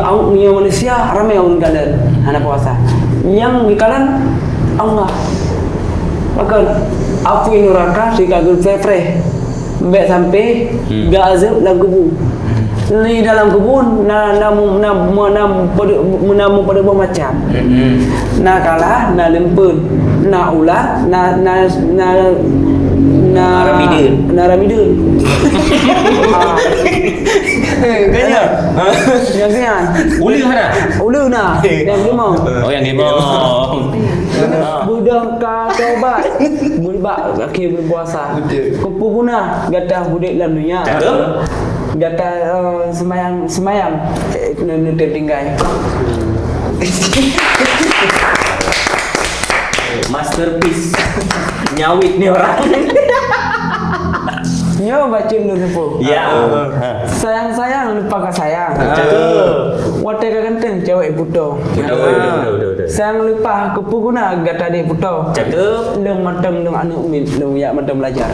Speaker 2: manusia ramai orang kalian hanan puasa yang kalian Allah pakon api neraka dikagul freh mbak sampai gak azab dalam kubur di dalam kebun menamu pada buah macam na kalah na lempun na ulah na ramidun kaya yang kian ulu na yang limau
Speaker 3: yang limau
Speaker 2: budak tobat budak akhir berpuasa kupu guna gatah budak dalam dunia gata semayang nutup tinggal
Speaker 3: masterpiece nyawit nih orang
Speaker 2: nyo baca dulu
Speaker 3: ya
Speaker 2: sayang lupa sayang wate kaganteng cewek buto sayang lupa kupu guna gata dia buto
Speaker 3: cakep
Speaker 2: lem matang dong anu umit lem ya matang belajar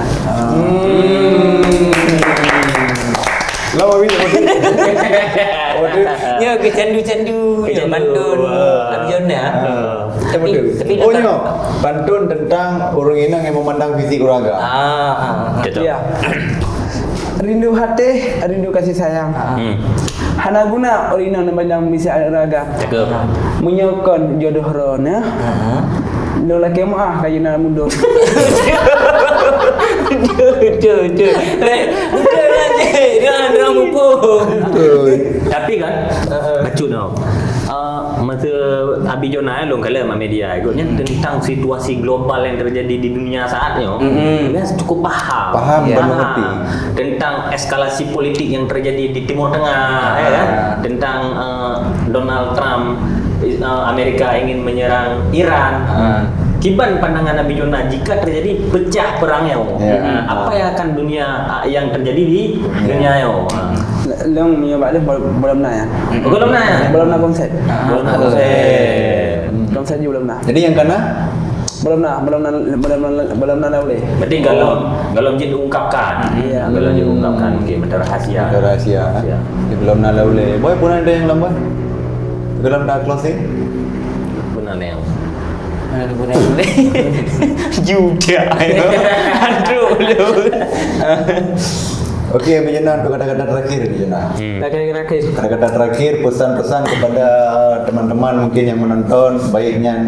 Speaker 1: lama bila
Speaker 4: Ya kecandu-candu ya pantun Abjon ya.
Speaker 1: Tapi pantun tentang orang Inang yang memandang fisik orang agak.
Speaker 2: Ya. Rindu hati, rindu kasih sayang. Hana guna orang Inang memandang fisik raga. Menyokon jodoh rona. Lo laki mah kayak nak mundur. Betul. Jangan mumpung.
Speaker 3: Tapi kan, bacu no. masa Abi Jona long kala sama media ikutnya tentang situasi global yang terjadi di dunia saatnya. Dia cukup paham
Speaker 1: dan mengerti
Speaker 3: tentang eskalasi politik yang terjadi di Timur Tengah, ya kan? Tentang Donald Trump, Amerika ingin menyerang Iran. Kiban pandangan Abi Jona jika terjadi pecah perangnya, apa yang akan dunia yang terjadi di dunia yo?
Speaker 2: Long mencoba dia belum nak ya.
Speaker 3: Belum nak.
Speaker 2: Belum nak konsep.
Speaker 3: Belum nak konsep.
Speaker 2: Konsep juga belum nak.
Speaker 1: jadi yang kana
Speaker 2: Belum nak boleh.
Speaker 3: Berarti kalau jadi diungkapkan.
Speaker 2: Iya.
Speaker 3: Kalau jadi diungkapkan mungkin benda rahasia.
Speaker 1: ada rahasia di belum nala boleh boy pun ada yang lambat belum dah closing
Speaker 3: Benar yang
Speaker 4: Aduh, boleh. Juga. Aduh, lu.
Speaker 1: Okey, Bijana, untuk kata-kata terakhir Bijana. Kata-kata terakhir, pesan-pesan kepada teman-teman mungkin yang menonton, baiknya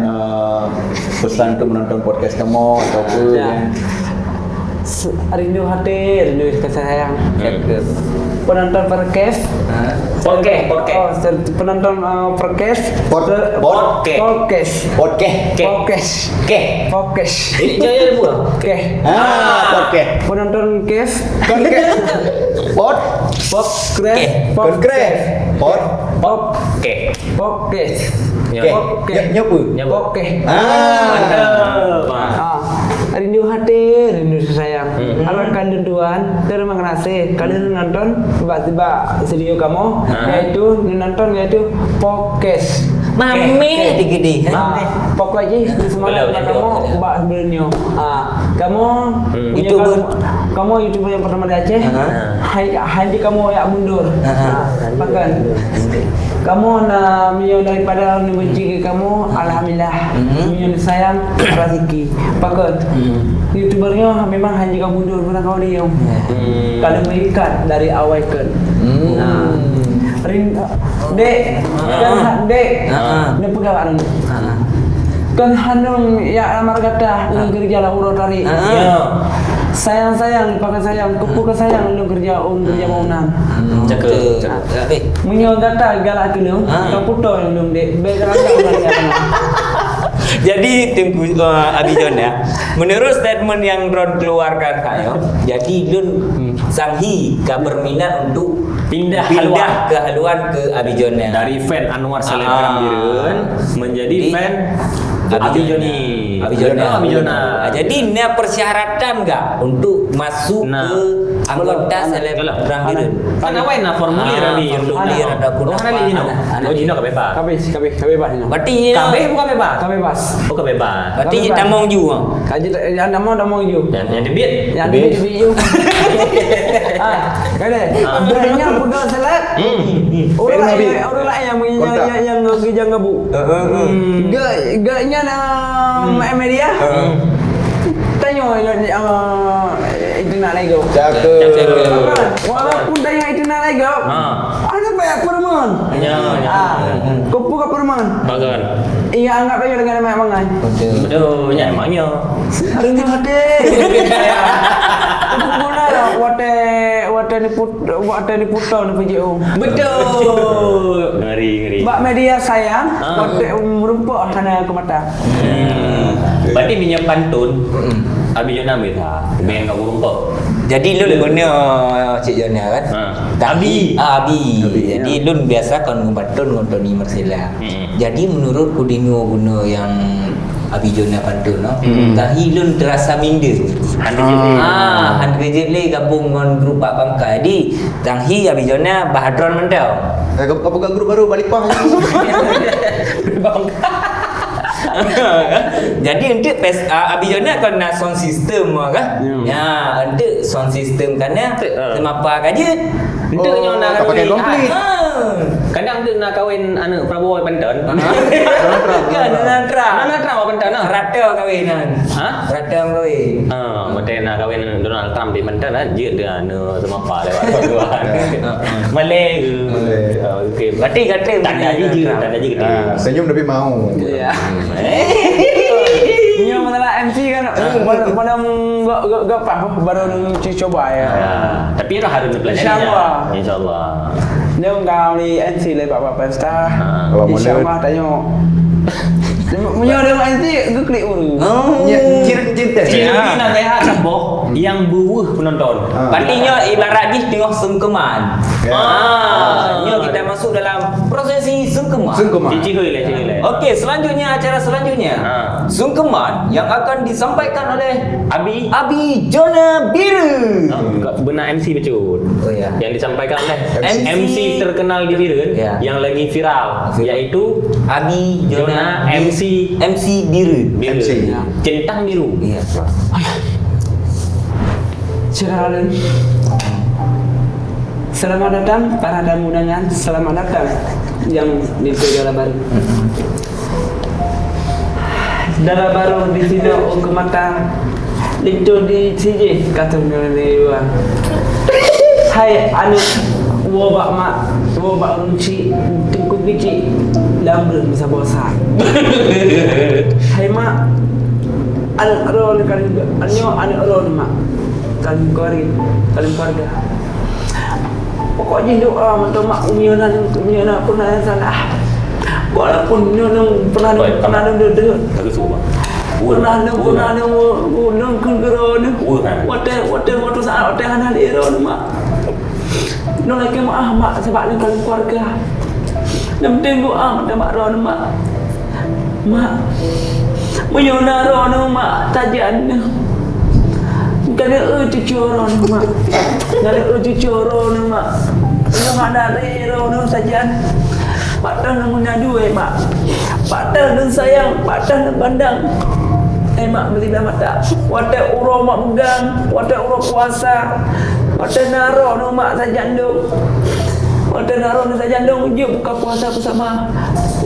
Speaker 1: pesan untuk menonton podcast kamu ataupun
Speaker 2: Rindu hati, rindu kasih sayang. Penonton podcast. Penonton podcast.
Speaker 3: Ini jaya ada buah.
Speaker 1: Podcast.
Speaker 2: Penonton podcast. Rindu hati, rindu sayang. Alangkah rinduan, terima kasih kalian nonton tiba-tiba video kamu, yaitu podcast.
Speaker 4: Mami digede.
Speaker 2: Pokoknya di semangat kamu mbak bernyo. Kamu YouTuber yang pertama di Aceh. Hari kamu yang mundur. Bahkan kamu minyak daripada benci kamu, alhamdulillah. Minyak sayang rezeki. Bahkan YouTubernya memang hanya kamu mundur pernah kau dia. Kalau mengikat dari awal kan. Dek, ni pegang anu. Kan hanung ya amar kata kerja lah urut tari. Sayang pakai sayang, kupu ke sayang lu kerja bangunan.
Speaker 3: Cakap.
Speaker 2: Menyo kata galak kilo, kau puto yang belum dek. Baik
Speaker 4: Jadi tunggu Abi Jon ya. Menurut statement yang Ron keluarkan kayo, jadi Lun Sanghi gak berminat untuk pindah ke haluan ke Abi Jon ya.
Speaker 3: Dari fan Anwar Selebgram Biren menjadi fan Abi Joni. Abi Jona.
Speaker 4: Jadi ini persyaratan enggak untuk masuk ke anggota Selebgram Biren?
Speaker 3: Kan awak nak formulir ni.
Speaker 4: Formulir ada kuna.
Speaker 3: Oh, kan Jino. Oh, Jino ke bebas.
Speaker 2: Kabeh Jino.
Speaker 4: Berarti
Speaker 3: Kabeh bukan bebas.
Speaker 2: Kabeh bebas.
Speaker 3: Oh, ke bebas.
Speaker 4: Berarti tamong ju.
Speaker 2: Kaji yang nama ju.
Speaker 3: Yang debit.
Speaker 2: Yang debit ju. Kade. Banyak pegang seleb. Orang lain yang kerja ngabu. Gaknya media. Tanya itu nak lego. Walaupun tanya itu nak lego. Ada banyak perman. Kupu ke perman.
Speaker 3: Bagan.
Speaker 2: Iya anggap aja dengan banyak mangan.
Speaker 3: Betul, emangnya.
Speaker 2: Rindu hati. Guna wate ni puto ni PJO.
Speaker 3: Betul. Ngeri.
Speaker 2: Mbak media sayang, wate merumpuk hana ke mata.
Speaker 3: Berarti minyak pantun. Abi Jona beta. Main kat rumput.
Speaker 4: Jadi Lun guna Cik Jon ya kan? Abi. Jadi Lun biasa kan pantun ngontoni Marcella. Jadi menurut Kudino guna yang Abi Jona pantun no. Tahi Lun terasa minder. Han le gabung dengan grup Pak Bangka. Jadi tahi Abi Jona bahadron mentau.
Speaker 1: Apa grup baru balik pah.
Speaker 4: Jadi untuk Abi Jona kan nak sound system kan? Ya, untuk sound system karena semapa kaje. Untuk yang nak
Speaker 1: pakai komplit.
Speaker 3: Kadang tu nak kahwin anak Prabowo Banten.
Speaker 4: Donald
Speaker 3: Trump Banten nah.
Speaker 4: Rata kawinan. Rata kahwin.
Speaker 3: Macam nak kahwin Donald Trump di Banten lah. Dia anak semapa lewat tuan. Malay ke. Okey. Berarti kata tanda je kita.
Speaker 1: Senyum tapi mau.
Speaker 2: Iya. Ini masalah MC kan pada enggak apa baru coba ya.
Speaker 3: Tapi itu harus dipelajari.
Speaker 2: InsyaAllah. nếu ngao đi anh thì lấy bảo pesta
Speaker 1: Kalau
Speaker 2: đi
Speaker 1: mau
Speaker 2: sama
Speaker 1: lihat.
Speaker 2: tanya punya dia anh thì cứ kliu
Speaker 1: Cinta.
Speaker 4: Ciri nasihat sambo.
Speaker 3: Yang buuh penonton.
Speaker 4: Artinya ibarat ni tengok sungkeman.
Speaker 1: Ya.
Speaker 4: Nyo kita masuk dalam prosesi sungkeman.
Speaker 1: Sungkeman.
Speaker 3: Cici hele.
Speaker 4: Okey, selanjutnya acara selanjutnya. Sungkeman yang akan disampaikan oleh Abi Jona Biru.
Speaker 3: Benar MC betul.
Speaker 4: Oh ya.
Speaker 3: Yang disampaikan oleh
Speaker 4: MC
Speaker 3: MC terkenal di Biren
Speaker 4: Ya.
Speaker 3: yang lagi viral yaitu
Speaker 4: Abi Jona
Speaker 3: MC
Speaker 4: Biru.
Speaker 1: MC.
Speaker 3: Centang Biru.
Speaker 4: Iya.
Speaker 2: Selamat Selamat datang para tamu undangan. Selamat datang yang di Segala Baru. Dara baru di sini ke mata Lintu di sini kata menewa. Hai anu wabak mak wabak runci tengku biji lamber bisa bosan. Hai mak anu ron kali anu ron mak kalian keluarga. Pokoknya doa untuk mak umionan pernah salah. Walaupun nyonong pernah duduk.
Speaker 3: Bagus semua.
Speaker 2: Pernah kenggeron. Waktu saat anak diron mak. Nong lagi mak sebab ni kalian keluarga. Nam tengok mak ron mak. Mak. Menyona ron mak tajan. Kada cucuron mak. Kada cucuron mak. Yang ada ron saja. Patah nak menadu mak. Patah dan sayang, patah dan pandang. Mak melihat mata. Wadah urang mak megang, wadah urang puasa. Wadah naro no mak sajandung. Wadah naro no sajandung je buka puasa bersama.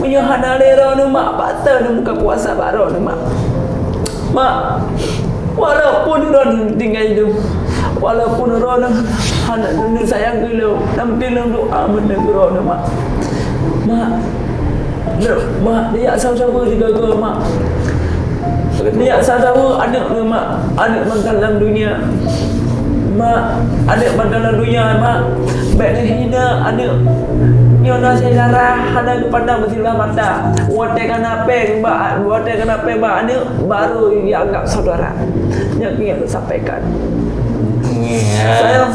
Speaker 2: Menyohan alero no mak patah no buka puasa baru no mak. Mak, walaupun ron tinggal hidup, walaupun ron anak dunia sayang dulu, nampil doa menegur no mak. Mak, dia sama-sama digagal mak. Dia sama-sama anak ni mak, anak dalam dunia. Mak, anak dalam dunia mak. Baik hina anak. Nyona saya darah, anak pandang bersilah mata. Watekan apa mak, watekan apa mak anak baru dianggap saudara. Yang ingin sampaikan.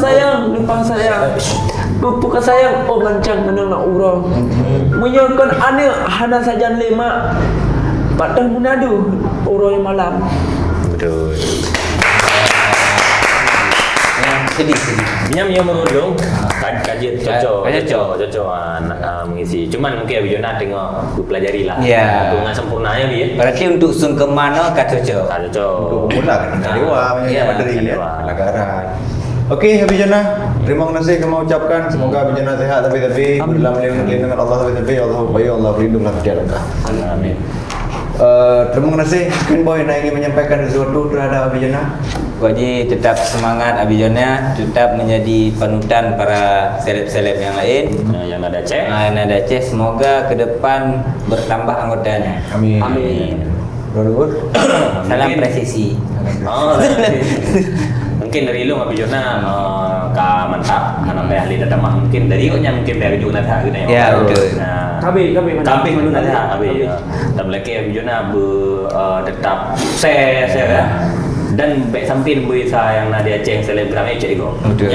Speaker 2: Sayang, lupa sayang. Bukan sayang, mancang menolak urang. Menyokong anak hana saja lima. Padahal menadu urang yang malam.
Speaker 3: Betul.
Speaker 4: Sedih.
Speaker 3: Minyak menudung kajian cocok mengisi. Cuman mungkin Abi Jona tengok pelajari lah.
Speaker 4: Ya.
Speaker 3: Dengan sempurnanya dia.
Speaker 4: Berarti untuk sungkeman kata cocok.
Speaker 1: Untuk pemula kan dewa
Speaker 4: Ya,
Speaker 1: materi ya
Speaker 3: dewa.
Speaker 1: pelagaran. Okey, Abi Jona, terima kasih kami ucapkan. Semoga Abi Jona sehat tapi dalam lindungan Allah tapi Allah bayu Allah berlindunglah di dalamnya.
Speaker 3: Amin.
Speaker 1: Terima kasih Screen Boy yang ingin menyampaikan sesuatu terhadap Abi Jona.
Speaker 4: Jadi tetap semangat Abi Jona, tetap menjadi panutan para seleb-seleb yang lain.
Speaker 3: Yang ada Aceh.
Speaker 4: Yang ada Aceh, semoga ke depan bertambah anggotanya.
Speaker 1: Amin. Dua.
Speaker 4: Salam presisi.
Speaker 3: Oh, mungkin dari lu Abi Jona ka mantap karena ahli data mah mungkin dari mungkin dari juga nanti gitu
Speaker 4: Ya, betul.
Speaker 2: Kami
Speaker 3: Kami dulu nanti Abi. Dan lagi Abi Jona tetap sukses ya. Dan baik sampai bisa yang ada Aceh selebgram Aceh itu.
Speaker 1: Betul.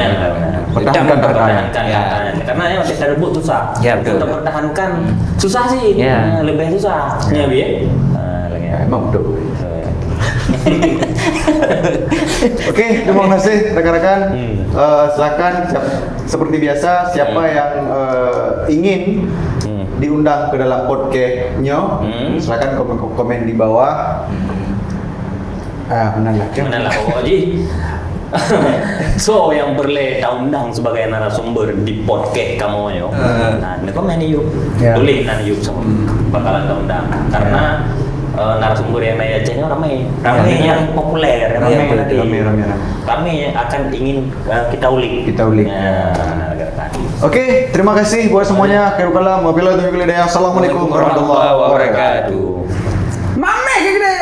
Speaker 3: Pertahankan
Speaker 4: Ya.
Speaker 3: karena yang Aceh terbuk susah.
Speaker 4: Ya, betul.
Speaker 3: Untuk pertahankan susah sih.
Speaker 4: Ya.
Speaker 3: Lebih susah. Ya, Bi.
Speaker 1: Emang betul. Oke, terima kasih rekan-rekan. Silakan seperti biasa siapa yang ingin diundang ke dalam podcastnya, silakan komen di bawah. Menang
Speaker 3: lah pokoknya. So yang boleh undang sebagai narasumber di podcast kamu yo. Nah, ini komen yuk.
Speaker 1: Ya.
Speaker 3: Tulis nanti yuk sama bakalan undang karena narasumber yang naik Acehnya ramai yang populer, ramai. Kami akan ingin kita ulik. Ya,
Speaker 1: Oke, terima kasih buat semuanya. Khairul kalam, wabillahi taufiq wal hidayah. Assalamualaikum warahmatullahi wabarakatuh.
Speaker 2: Mame gede.